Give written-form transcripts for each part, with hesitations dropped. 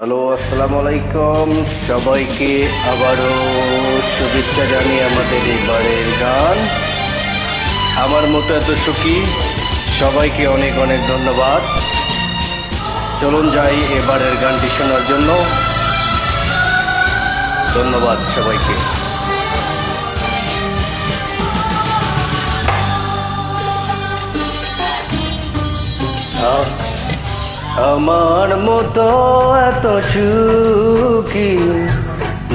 Hello, আসসালামু আলাইকুম। সবাইকে আবারও শুভেচ্ছা জানিয়ে আমাদের এবারের গান আমার মতো এত সুখী, সবাইকে অনেক অনেক ধন্যবাদ। চলুন যাই এবারের গানটি শোনার জন্য। ধন্যবাদ সবাইকে। আমার মতো এত সুখী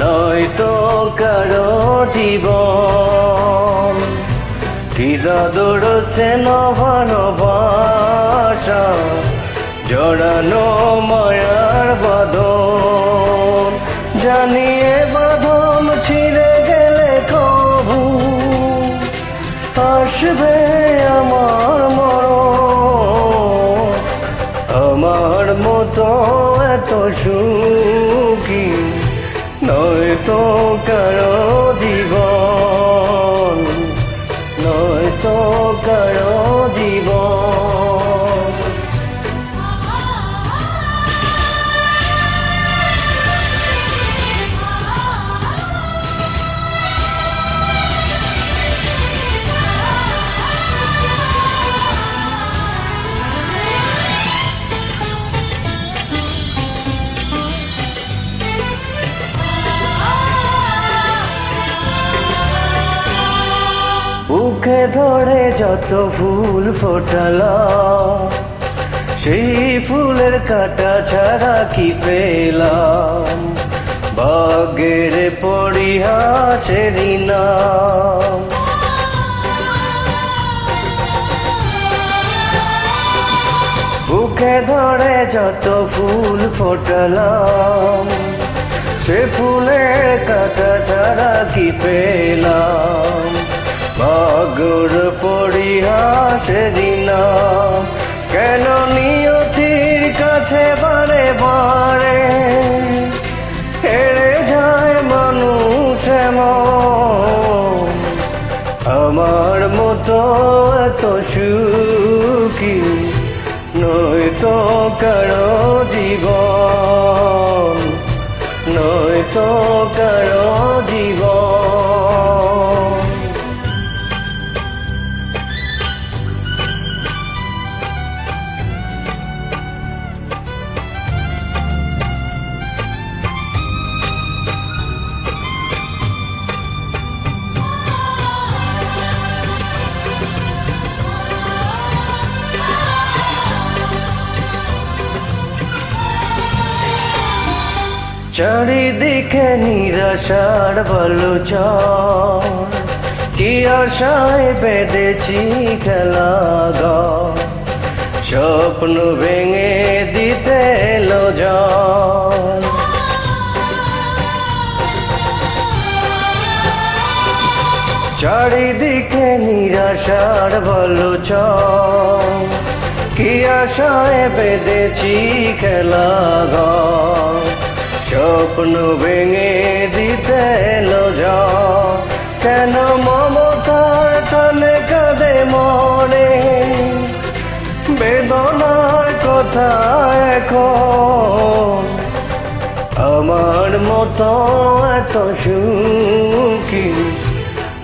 নয়তো কারো জীবন, হৃদয় সেন ভালোবাসা জড়ানো মায়ার বাঁধন, জানিয়ে বাঁধন ছিঁড়ে গেলে কবু আসবে আমার মরণ। আমার মতো এত সুখী নয়তো কারো জীবন, নয়তো কারো জীবন। বুকে ধরে যত ফুল ফোটালা, সেই ফুলের কাটা ছাড়া কি পেলাম, ভাগ্যের পরিহাসেরই নাম। বুকে ধরে যত ফুল ফোটালাম, সে ফুলের কাটা ছাড়া কি পেলাম, ভাগ্যের পরিহাসেরই নাম। কেন নিয়তির কাছে বারে বারে হেরে যায় মানুষ এমন। আমার মতো এত সুখী নয়তো কারো জীবন, নয়তো কারো জীবন। চারিদিকে নিরাশার বালুচর, কি আশায় বেঁধেছি খেলা ঘর, স্বপ্ন ভেঙে দিতে এলো জল। চারিদিকে নিরাশার বালুচর, কি আশায় বেঁধেছি খেলা ঘর, স্বপ্ন ভেঙে দিতে এলো জল। কেন মমতার কানে কাঁদে মনে, বেদনার কথা এখন। আমার মতো এত সুখী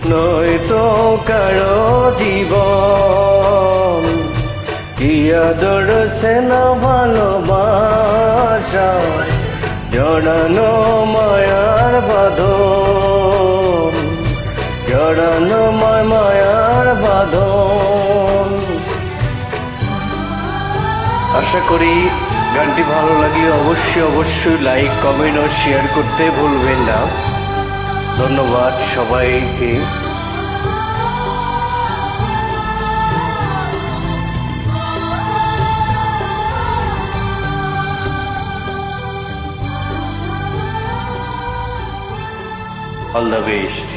নয়তো কারো জীবন, কি আদর সেন ভালোবাসা জড়ানো মায়ার বাঁধন, জড়ানো মায়ার বাঁধন। আশা করি গানটি ভালো লাগলে অবশ্যই লাইক, কমেন্ট ও শেয়ার করতে ভুলবেন না। ধন্যবাদ সবাইকে। All the best.